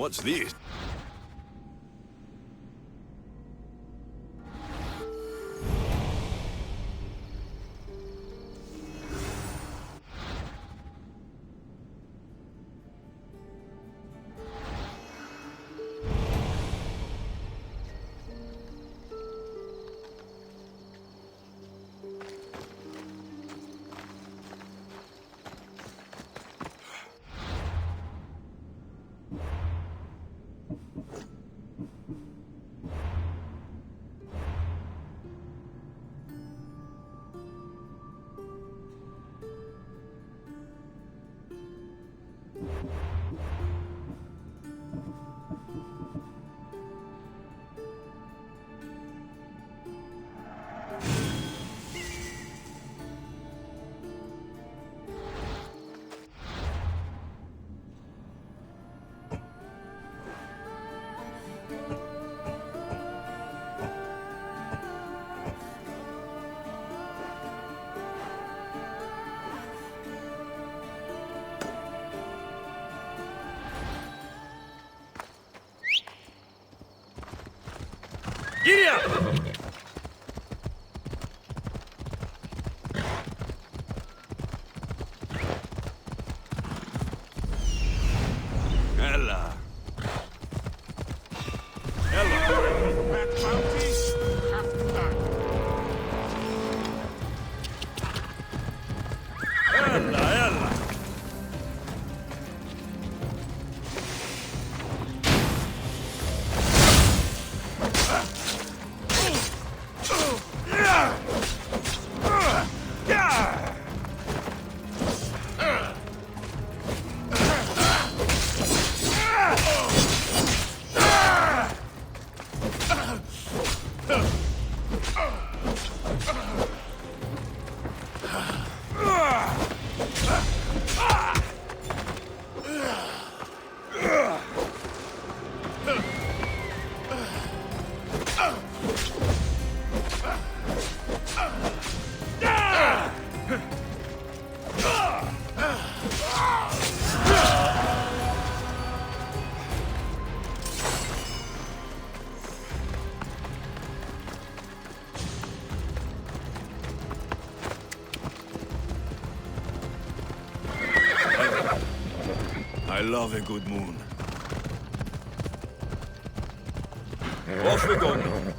What's this? Giddy up! Ella. That bounty have done. Ella. I love a good moon. Off we go now.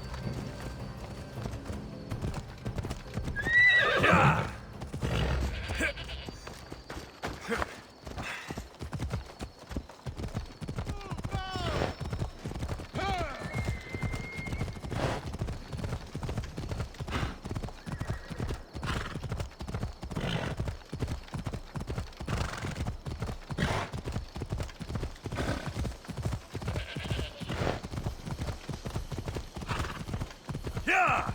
Yeah.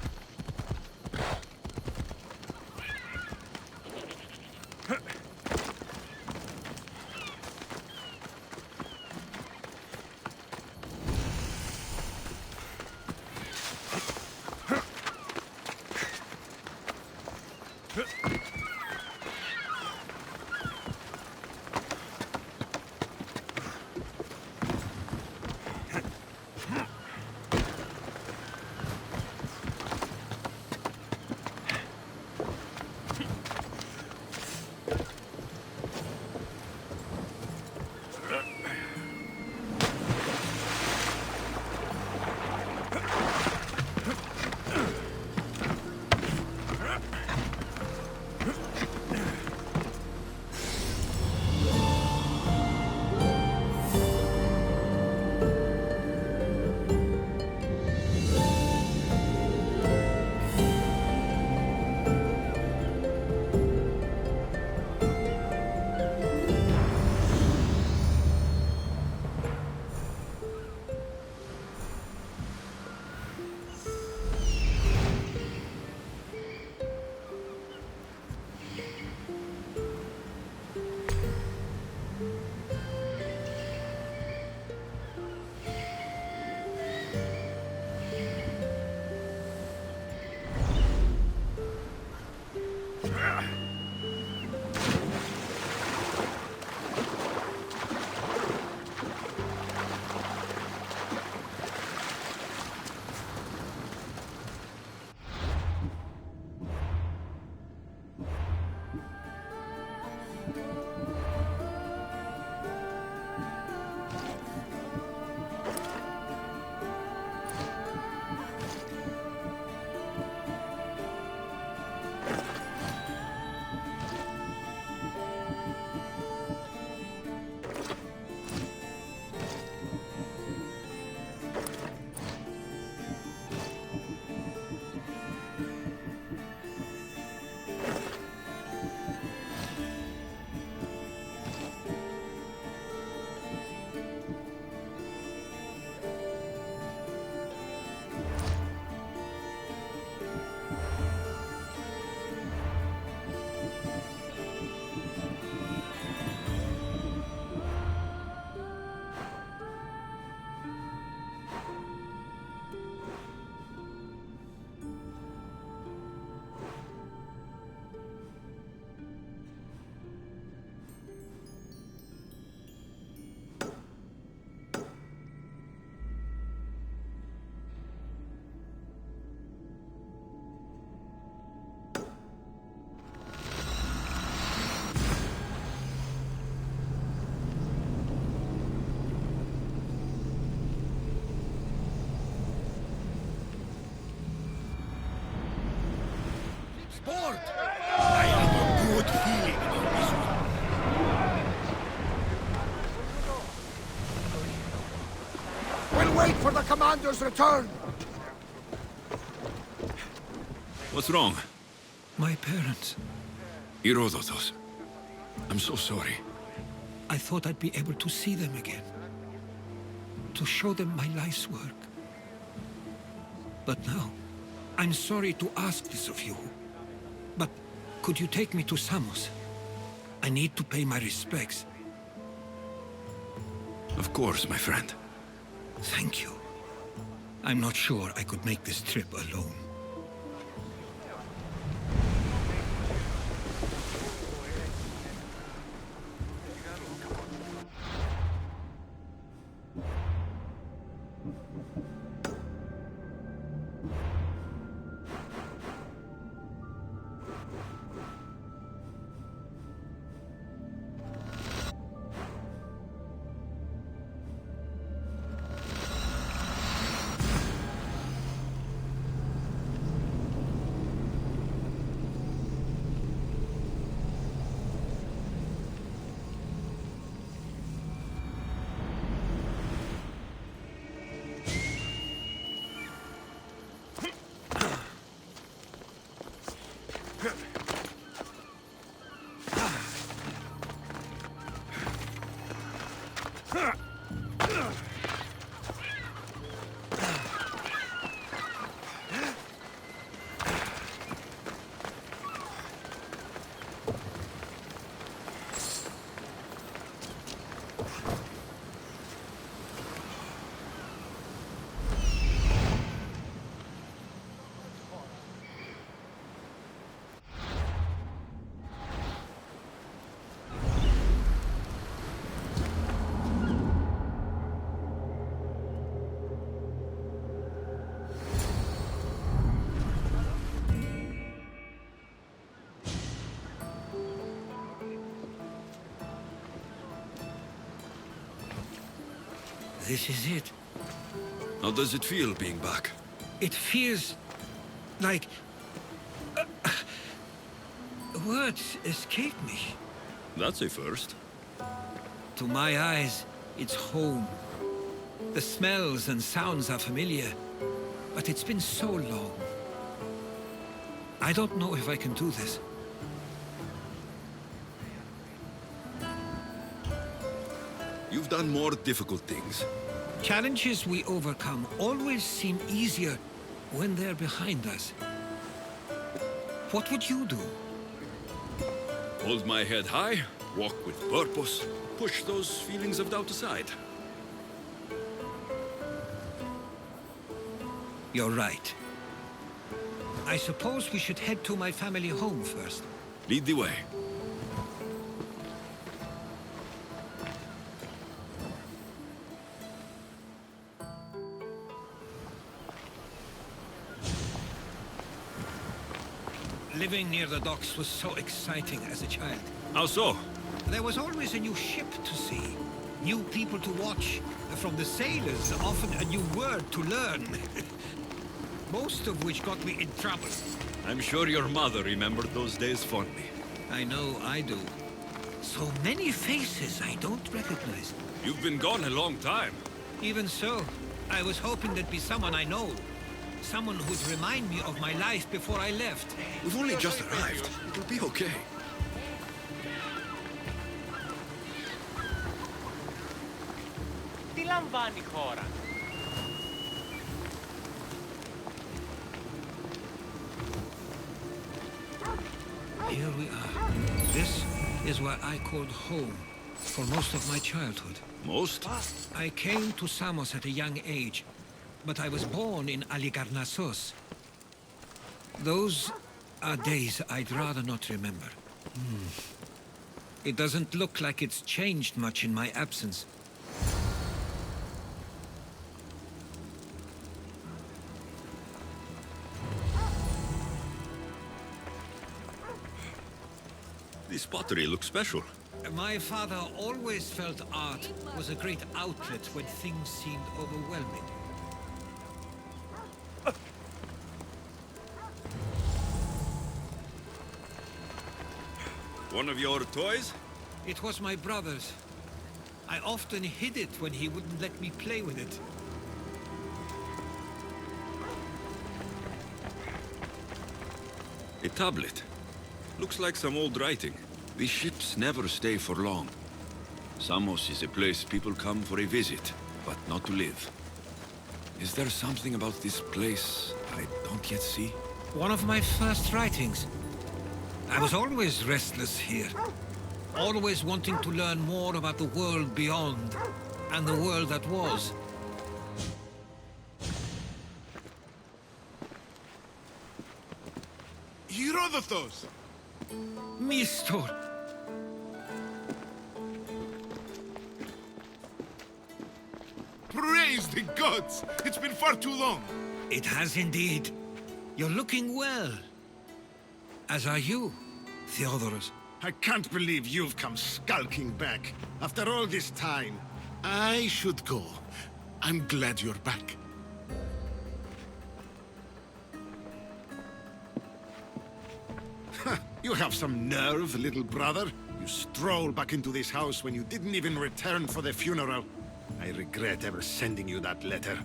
board. I have a good feeling about this one. We'll wait for the commander's return. What's wrong? My parents. Herodotos. I'm so sorry. I thought I'd be able to see them again. To show them my life's work. But now, I'm sorry to ask this of you. But could you take me to Samos? I need to pay my respects. Of course, my friend. Thank you. I'm not sure I could make this trip alone. This is it. How does it feel being back? It feels like... words escape me. That's a first. To my eyes, it's home. The smells and sounds are familiar, but it's been so long. I don't know if I can do this. You've done more difficult things. Challenges we overcome always seem easier when they're behind us. What would you do? Hold my head high, walk with purpose, push those feelings of doubt aside. You're right. I suppose we should head to my family home first. Lead the way. Living near the docks was so exciting as a child. How so? There was always a new ship to see, new people to watch. From the sailors, often a new word to learn. Most of which got me in trouble. I'm sure your mother remembered those days fondly. I know I do. So many faces I don't recognize. You've been gone a long time. Even so, I was hoping there'd be someone I know. Someone who'd remind me of my life before I left. We've only just arrived. It'll be okay. Τι λαμβάνει η χώρα? Here we are. This is where I called home for most of my childhood. Most? I came to Samos at a young age, but I was born in Aligarnassos. Those are days I'd rather not remember. It doesn't look like it's changed much in my absence. This pottery looks special. My father always felt art was a great outlet when things seemed overwhelming. One of your toys? It was my brother's. I often hid it when he wouldn't let me play with it. A tablet. Looks like some old writing. These ships never stay for long. Samos is a place people come for a visit, but not to live. Is there something about this place I don't yet see? One of my first writings. I was always restless here. Always wanting to learn more about the world beyond, and the world that was. Herodotos! Mistor! Praise the gods! It's been far too long! It has indeed. You're looking well. As are you, Theodoros. I can't believe you've come skulking back. After all this time, I should go. I'm glad you're back. You have some nerve, little brother. You stroll back into this house when you didn't even return for the funeral. I regret ever sending you that letter.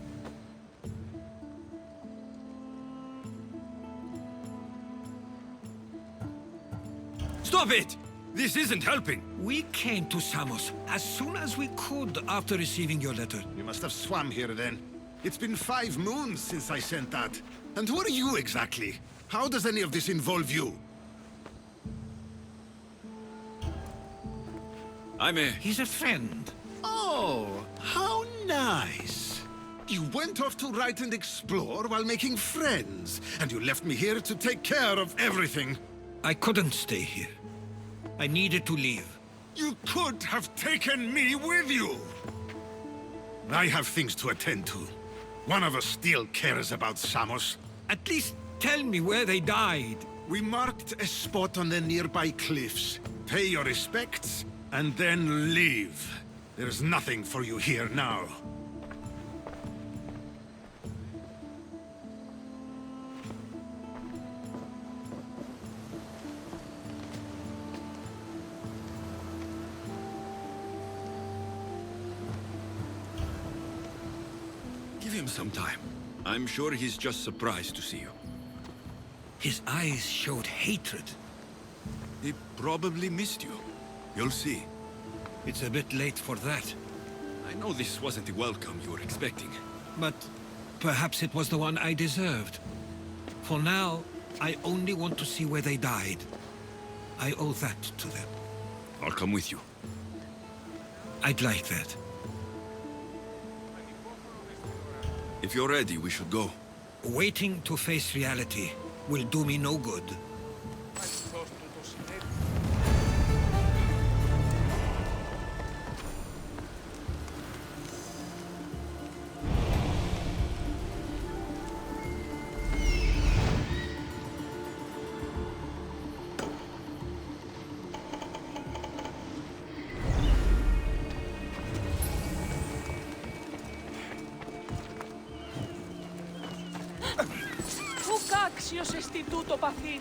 Stop it! This isn't helping! We came to Samos as soon as we could after receiving your letter. You must have swum here then. It's been 5 moons since I sent that. And who are you exactly? How does any of this involve you? He's a friend. Oh, how nice. You went off to write and explore while making friends, and you left me here to take care of everything. I couldn't stay here. I needed to leave. You could have taken me with you! I have things to attend to. One of us still cares about Samos. At least tell me where they died. We marked a spot on the nearby cliffs. Pay your respects, and then leave. There's nothing for you here now. Give him some time. I'm sure he's just surprised to see you. His eyes showed hatred. He probably missed you. You'll see. It's a bit late for that. I know this wasn't the welcome you were expecting. But perhaps it was the one I deserved. For now, I only want to see where they died. I owe that to them. I'll come with you. I'd like that. If you're ready, we should go. Waiting to face reality will do me no good. Άξιος εστι τούτο παθήν.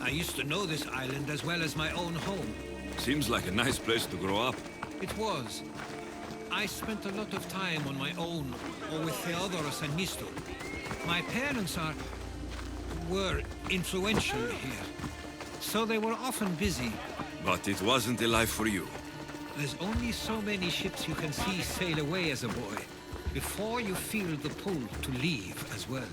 I used to know this island as well as my own home. Seems like a nice place to grow up. It was. I spent a lot of time on my own, or with Theodoros and Mistor. My parents were influential here, so they were often busy. But it wasn't a life for you. There's only so many ships you can see sail away as a boy, before you feel the pull to leave as well.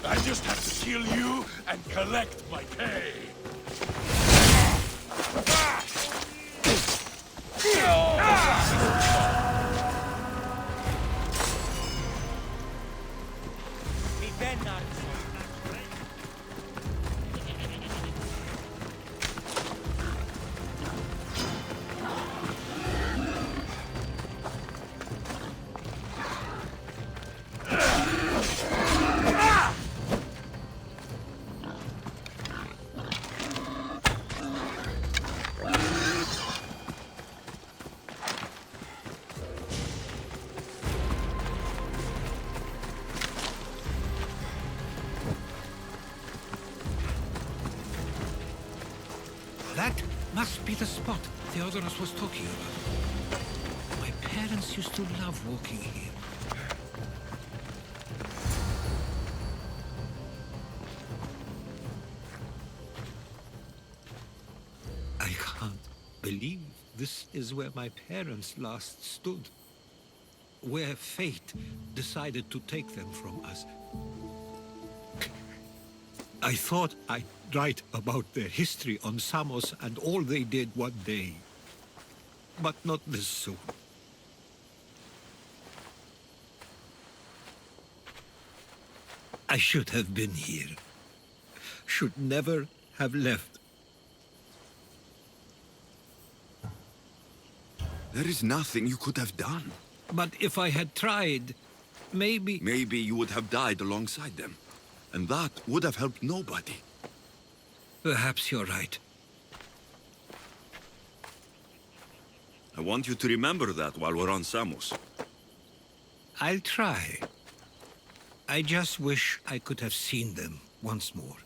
I just have to kill you and collect my pay. That must be the spot Theodoros was talking about. My parents used to love walking here. I can't believe this is where my parents last stood. Where fate decided to take them from us. I thought I'd write about their history on Samos and all they did one day. But not this soon. I should have been here. Should never have left. There is nothing you could have done. But if I had tried, maybe... Maybe you would have died alongside them. And that would have helped nobody. Perhaps you're right. I want you to remember that while we're on Samos. I'll try. I just wish I could have seen them once more.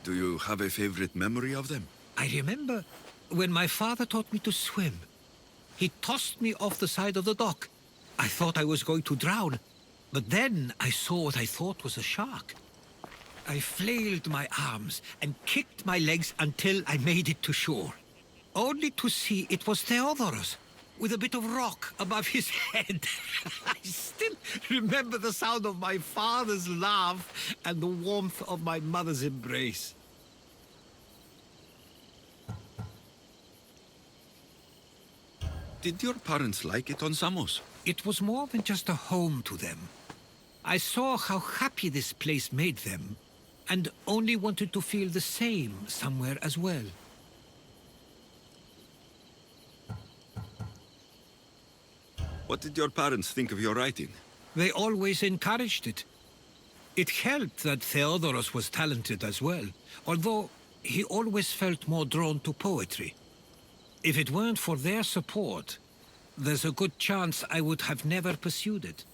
Do you have a favorite memory of them? I remember when my father taught me to swim. He tossed me off the side of the dock. I thought I was going to drown, but then I saw what I thought was a shark. I flailed my arms and kicked my legs until I made it to shore, only to see it was Theodoros, with a bit of rock above his head. I still remember the sound of my father's laugh and the warmth of my mother's embrace. Did your parents like it on Samos? It was more than just a home to them. I saw how happy this place made them, and only wanted to feel the same somewhere as well. What did your parents think of your writing? They always encouraged it. It helped that Theodoros was talented as well, although he always felt more drawn to poetry. If it weren't for their support, there's a good chance I would have never pursued it.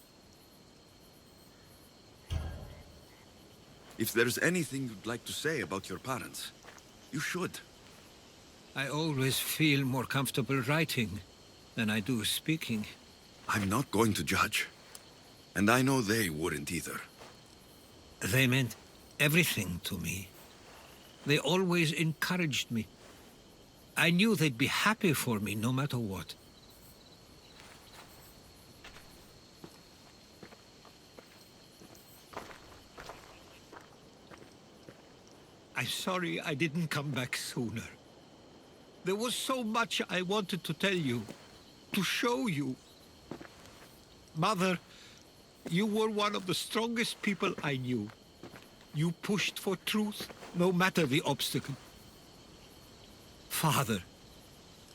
If there's anything you'd like to say about your parents, you should. I always feel more comfortable writing than I do speaking. I'm not going to judge. And I know they wouldn't either. They meant everything to me. They always encouraged me. I knew they'd be happy for me no matter what. I'm sorry I didn't come back sooner. There was so much I wanted to tell you, to show you. Mother, you were one of the strongest people I knew. You pushed for truth, no matter the obstacle. Father,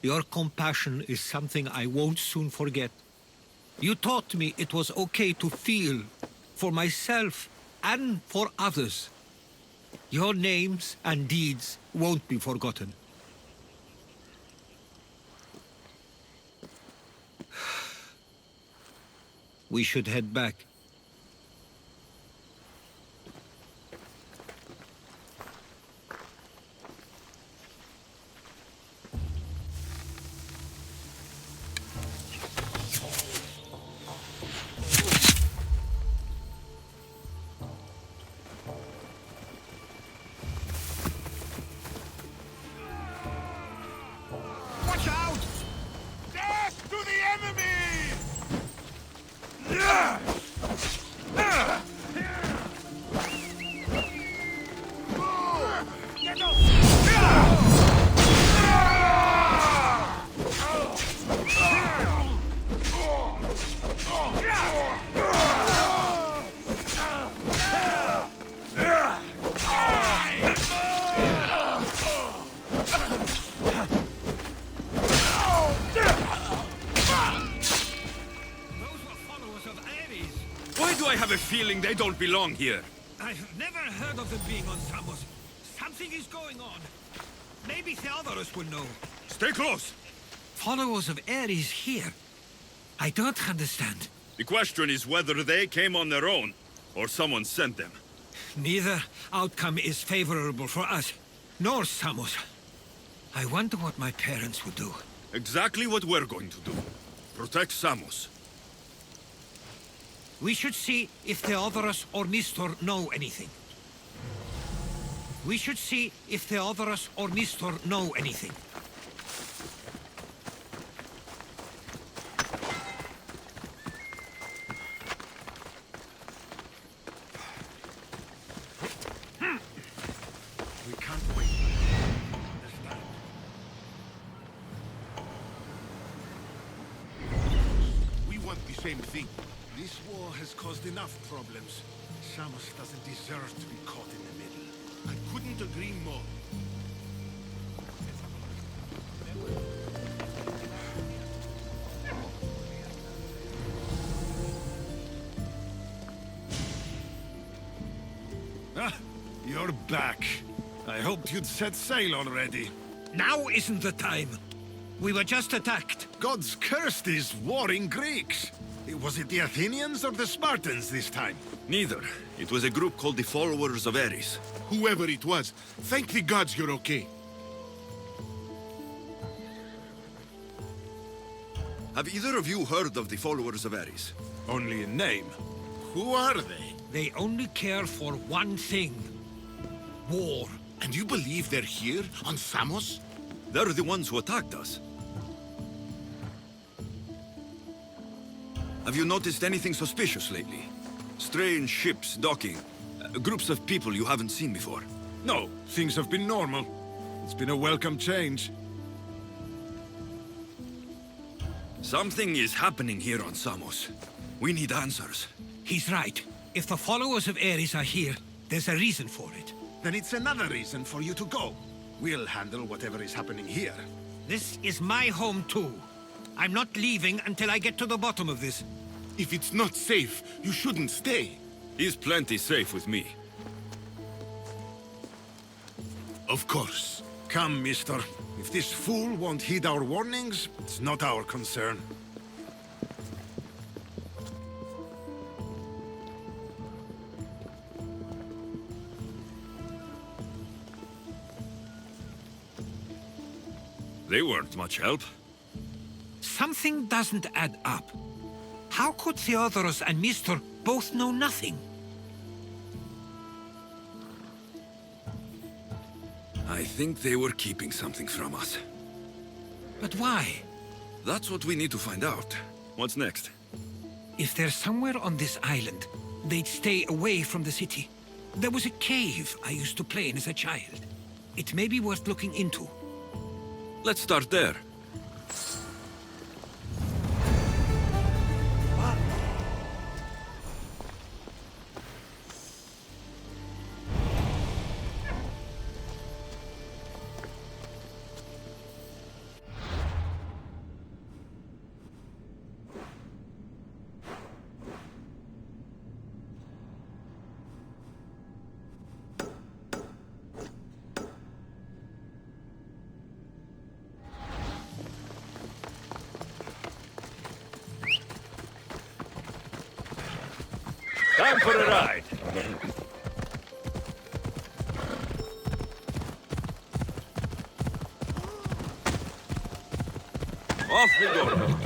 your compassion is something I won't soon forget. You taught me it was okay to feel, for myself and for others. Your names and deeds won't be forgotten. We should head back. Watch out! Death to the enemy! Those were followers of Ares. Why do I have a feeling they don't belong here? I've never heard of them being on Samos. Something is going on. Maybe Theodorus will know. Stay close! Followers of Ares here? I don't understand. The question is whether they came on their own, or someone sent them. Neither outcome is favorable for us, nor Samos. I wonder what my parents would do. Exactly what we're going to do. Protect Samos. We should see if Theodorus or Mistor know anything. We should see if Theodorus or Mistor know anything. We can't wait. Understand? We want the same thing. This war has caused enough problems. Samos doesn't deserve to be caught in the middle. I couldn't agree more. Ah, you're back. I hoped you'd set sail already. Now isn't the time. We were just attacked. Gods cursed these warring Greeks. Was it the Athenians or the Spartans this time? Neither. It was a group called the Followers of Ares. Whoever it was, thank the gods you're okay. Have either of you heard of the Followers of Ares? Only in name. Who are they? They only care for one thing. War. And you believe they're here, on Samos? They're the ones who attacked us. Have you noticed anything suspicious lately? Strange ships docking, groups of people you haven't seen before. No, things have been normal. It's been a welcome change. Something is happening here on Samos. We need answers. He's right. If the followers of Ares are here, there's a reason for it. Then it's another reason for you to go. We'll handle whatever is happening here. This is my home too. I'm not leaving until I get to the bottom of this. If it's not safe, you shouldn't stay. He's plenty safe with me. Of course. Come, mister. If this fool won't heed our warnings, it's not our concern. They weren't much help. Something doesn't add up. How could Theodorus and Mistor both know nothing? I think they were keeping something from us. But why? That's what we need to find out. What's next? If they're somewhere on this island, they'd stay away from the city. There was a cave I used to play in as a child. It may be worth looking into. Let's start there. for a ride. Off we go.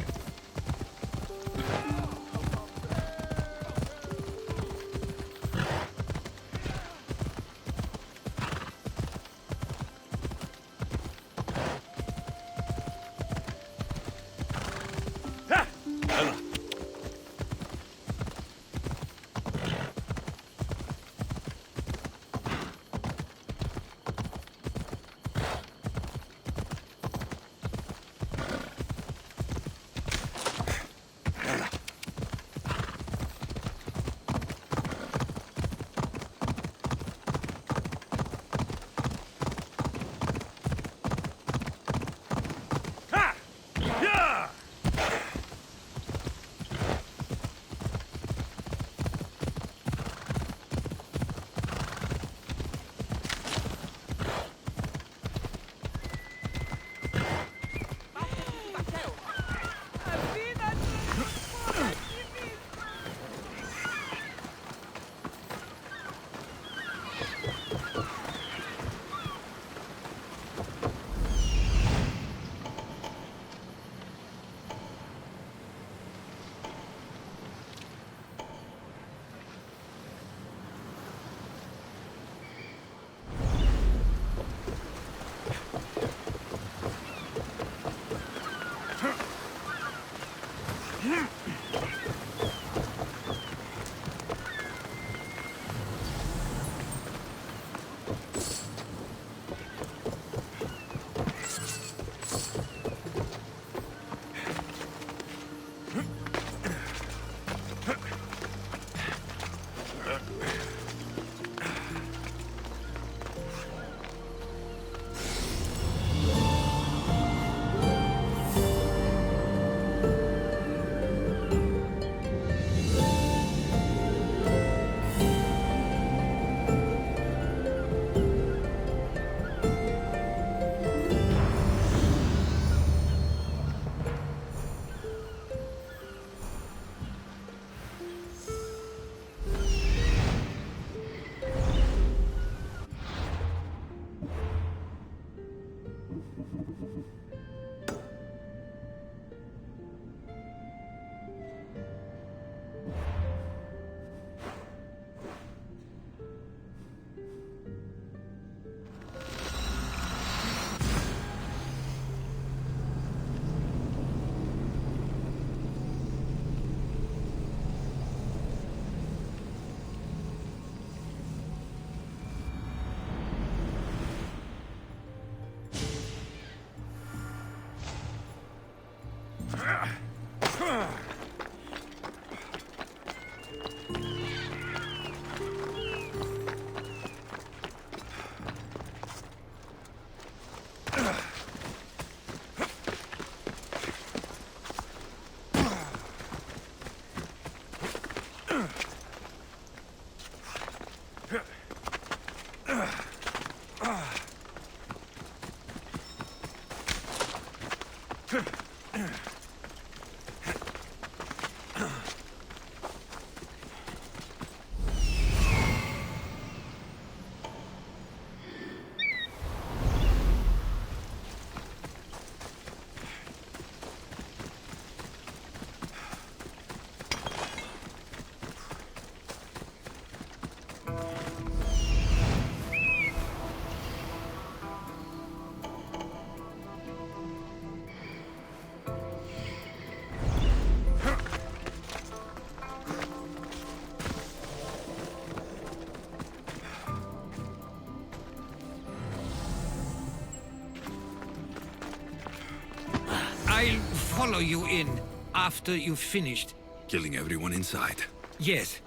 I'll follow you in after you've finished. Killing everyone inside. Yes,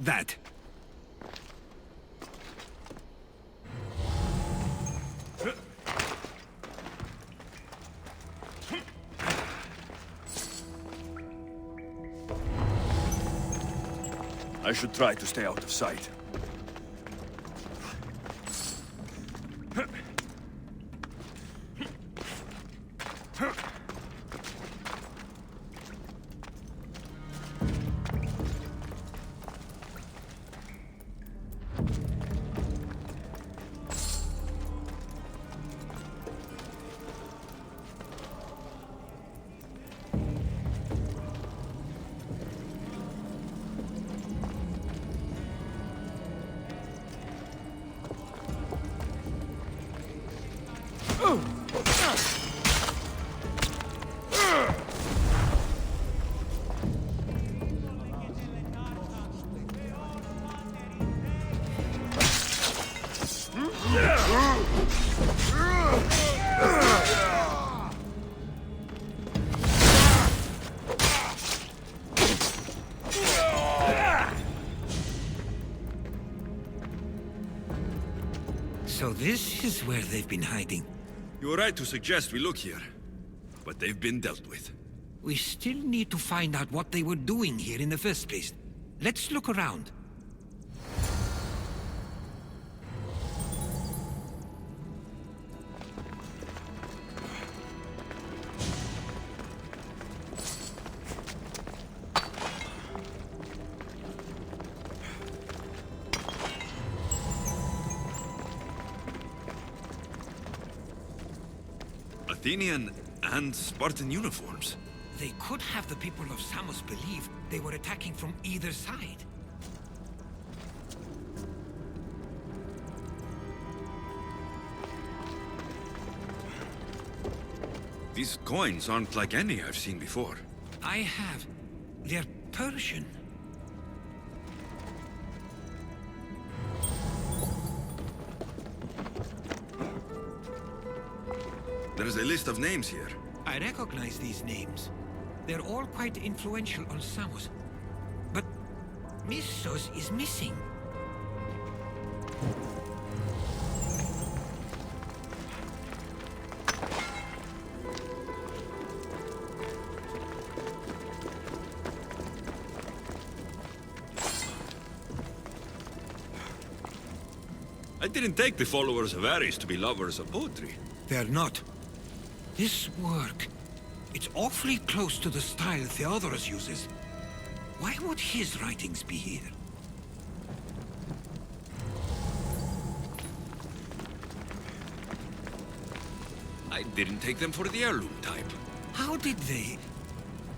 that. I should try to stay out of sight. this is where they've been hiding. You were right to suggest we look here. But they've been dealt with. We still need to find out what they were doing here in the first place. Let's look around. Athenian and Spartan uniforms. They could have the people of Samos believe they were attacking from either side. These coins aren't like any I've seen before. I have. They're Persian. There's a list of names here. I recognize these names. They're all quite influential on Samos. But Missos is missing. I didn't take the followers of Ares to be lovers of poetry. They're not. This work, it's awfully close to the style Theodorus uses. Why would his writings be here? I didn't take them for the heirloom type. How did they?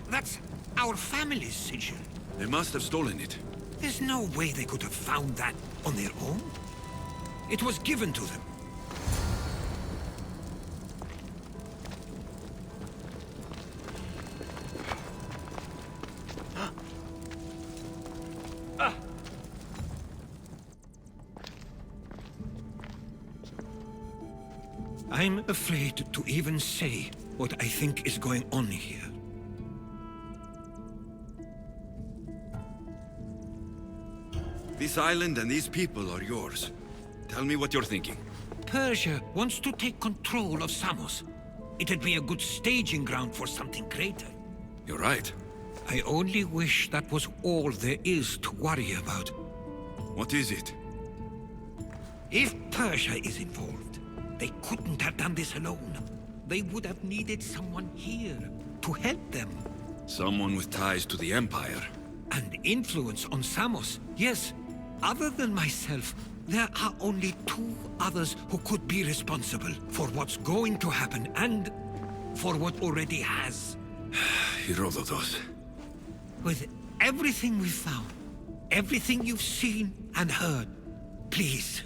That's our family's sigil. They must have stolen it. There's no way they could have found that on their own. It was given to them. I'm afraid to even say what I think is going on here. This island and these people are yours. Tell me what you're thinking. Persia wants to take control of Samos. It'd be a good staging ground for something greater. You're right. I only wish that was all there is to worry about. What is it? If Persia is involved, they couldn't have done this alone. They would have needed someone here to help them. Someone with ties to the Empire. And influence on Samos, yes. Other than myself, there are only two others who could be responsible for what's going to happen and for what already has. Herodotus. With everything we've found, everything you've seen and heard, please,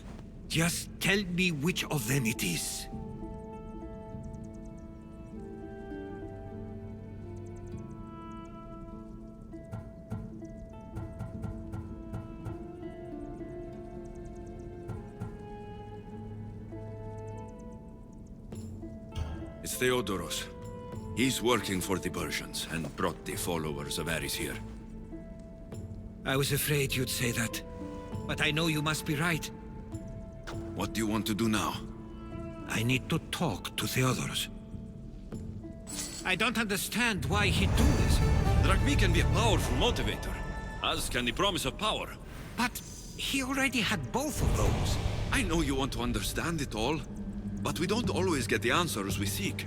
just tell me which of them it is. It's Theodoros. He's working for the Persians and brought the followers of Ares here. I was afraid you'd say that, but I know you must be right. What do you want to do now? I need to talk to Theodorus. I don't understand why he'd do this. Drachmi can be a powerful motivator, as can the promise of power. But he already had both of those. I know you want to understand it all, but we don't always get the answers we seek.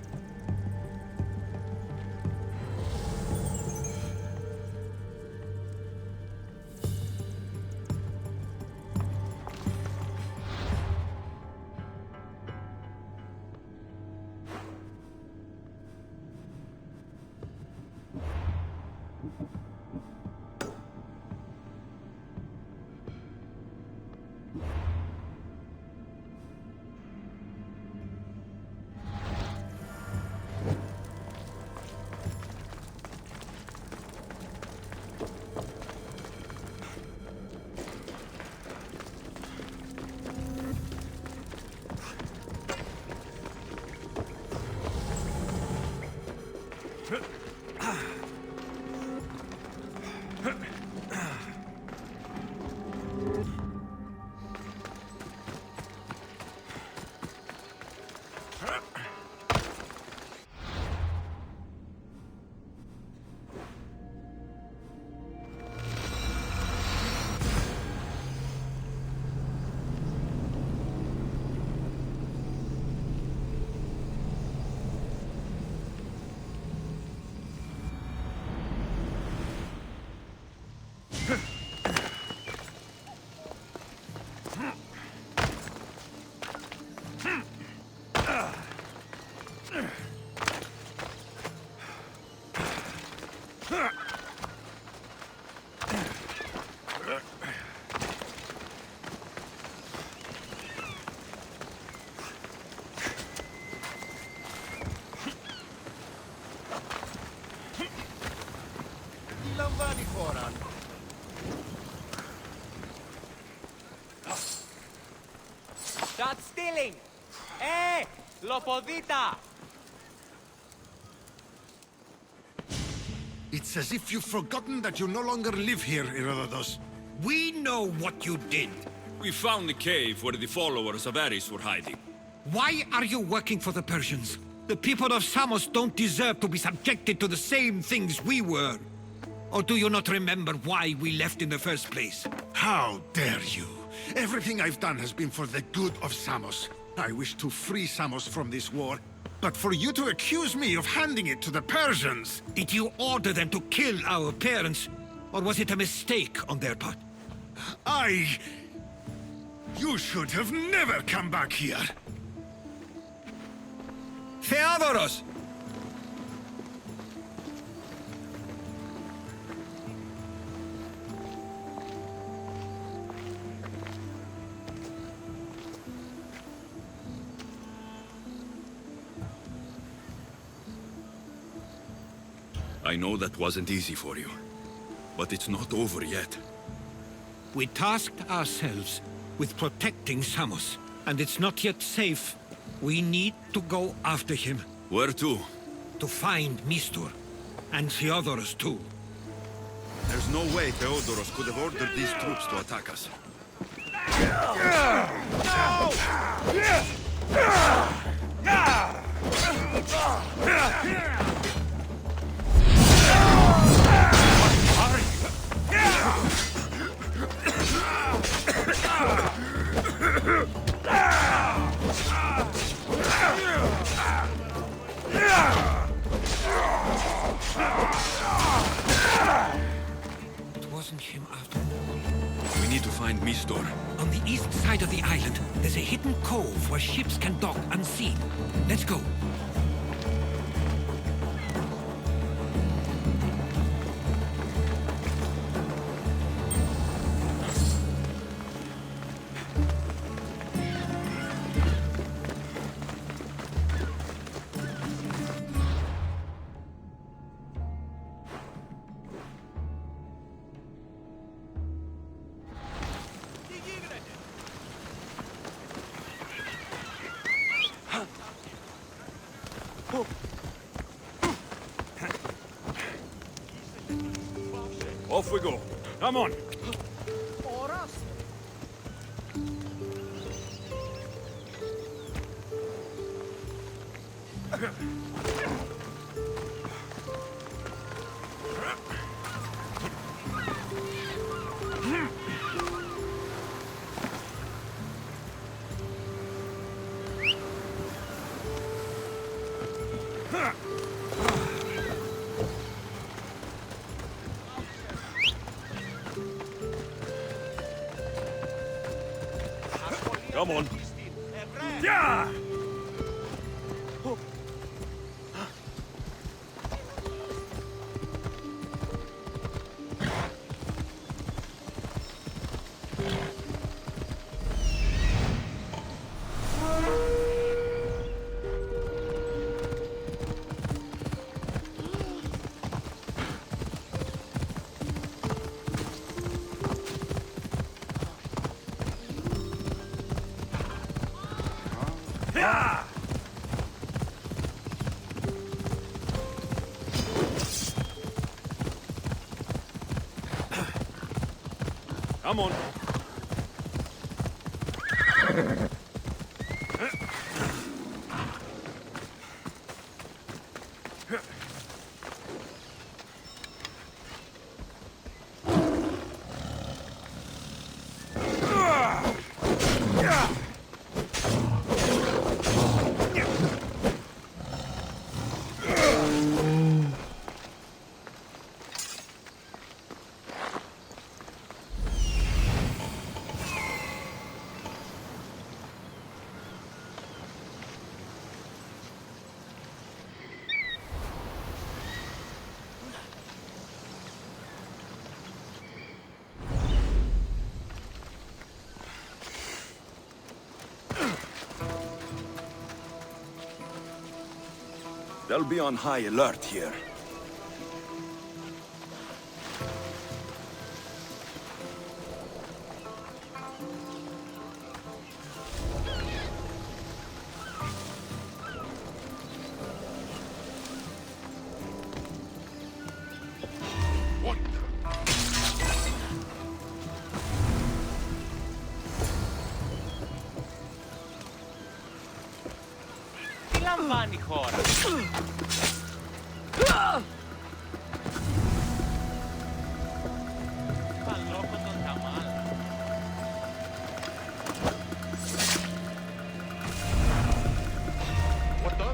παραλαμβάνει χώρα. Start stealing! Λοποδίτα! It's as if you've forgotten that you no longer live here, Herodotus. We know what you did. We found the cave where the followers of Ares were hiding. Why are you working for the Persians? The people of Samos don't deserve to be subjected to the same things we were. Or do you not remember why we left in the first place? How dare you? Everything I've done has been for the good of Samos. I wish to free Samos from this war, but for you to accuse me of handing it to the Persians... Did you order them to kill our parents? Or was it a mistake on their part? You should have never come back here. Theodoros! I know that wasn't easy for you, but it's not over yet. We tasked ourselves with protecting Samos, and it's not yet safe. We need to go after him. Where to? To find Mistur. And Theodoros too. There's no way Theodoros could have ordered these troops to attack us. It wasn't him after all. We need to find Mistor. On the east side of the island, there's a hidden cove where ships can dock unseen. Let's go. Off we go. Come on. Come on. Yeah! Come on. They'll be on high alert here. What? Τι λαμβάνει η χώρα? Παλόκο τον Καμάλα. What the?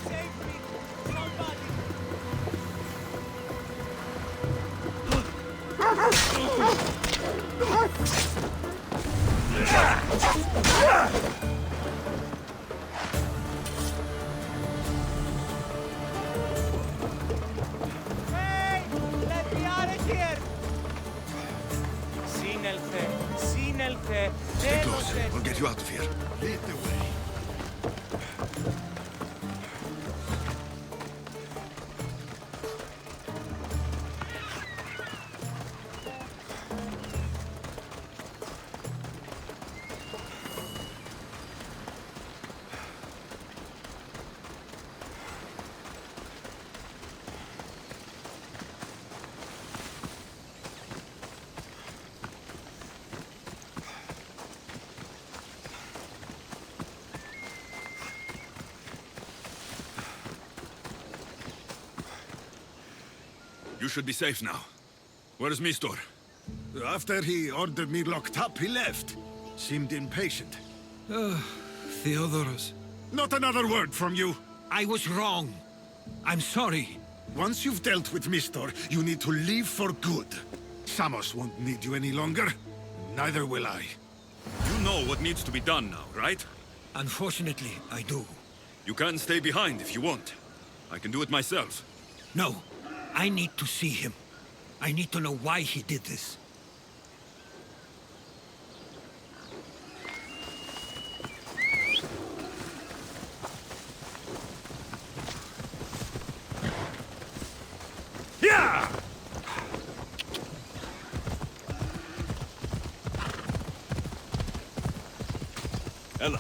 Save me! Somebody! Hey! Let me out of here! Σύνελθε! Σύνελθε! Stay close. We'll get you out of here. Lead the way. You should be safe now. Where's Mistor? After he ordered me locked up, he left. Seemed impatient. Theodoros, Not another word from you. I was wrong. I'm sorry. Once you've dealt with Mistor, you need to leave for good. Samos won't need you any longer. Neither will I. You know what needs to be done now, right? Unfortunately, I do. You can stay behind if you want. I can do it myself. No, I need to see him. I need to know why he did this. Yeah! Ella.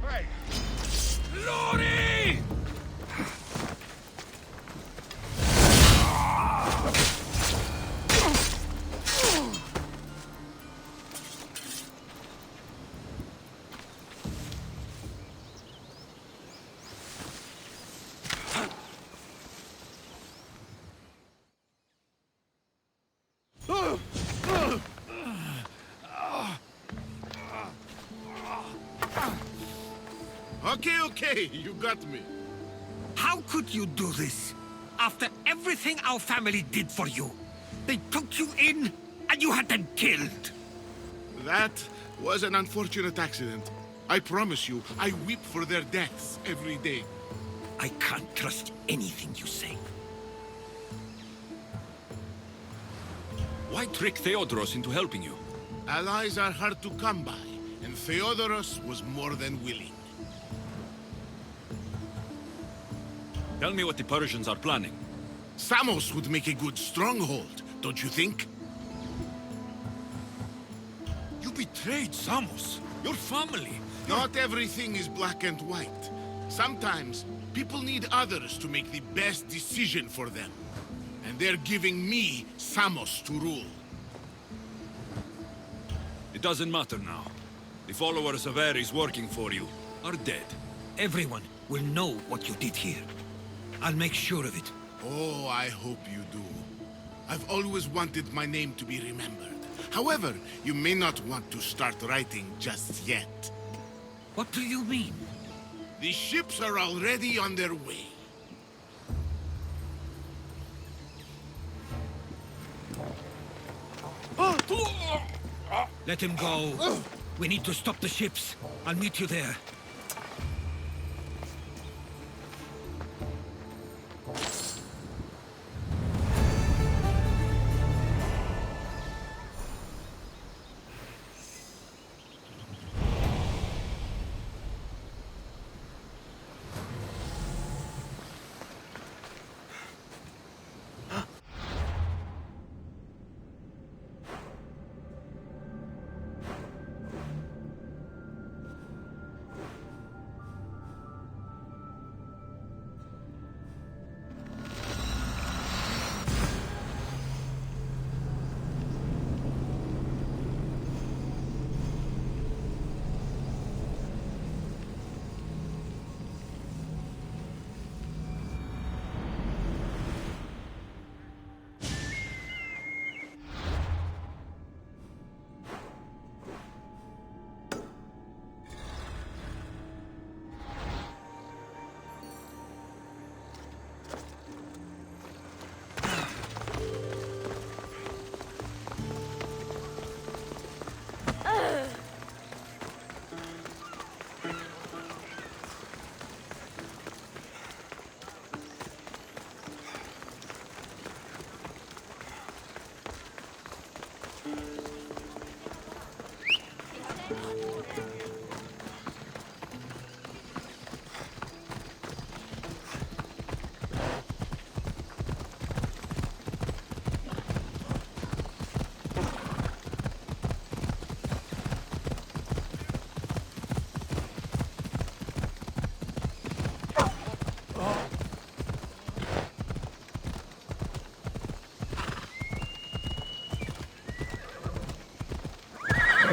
Hey! Lori! Okay, you got me. How could you do this? After everything our family did for you. They took you in, and you had them killed. That was an unfortunate accident. I promise you, I weep for their deaths every day. I can't trust anything you say. Why trick Theodoros into helping you? Allies are hard to come by, and Theodoros was more than willing. Tell me what the Persians are planning. Samos would make a good stronghold, don't you think? You betrayed Samos, your family. Not everything is black and white. Sometimes, people need others to make the best decision for them. And they're giving me Samos to rule. It doesn't matter now. The followers of Ares working for you are dead. Everyone will know what you did here. I'll make sure of it. Oh, I hope you do. I've always wanted my name to be remembered. However, you may not want to start writing just yet. What do you mean? The ships are already on their way. Let him go. We need to stop the ships. I'll meet you there.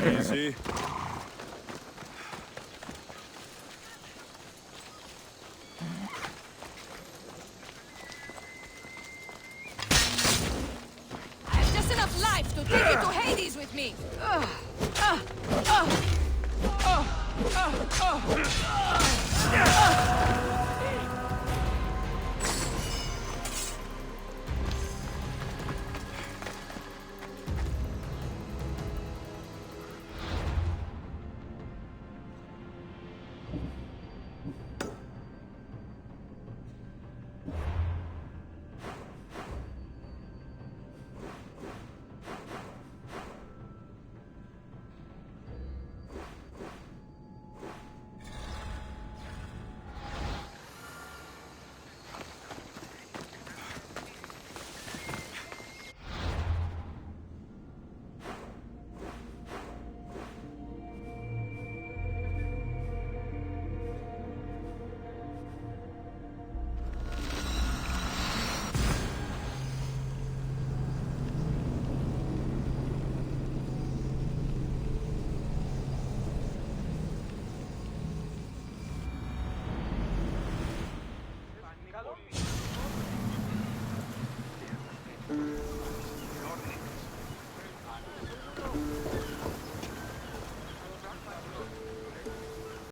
Easy. I have just enough life to take you to Hades with me.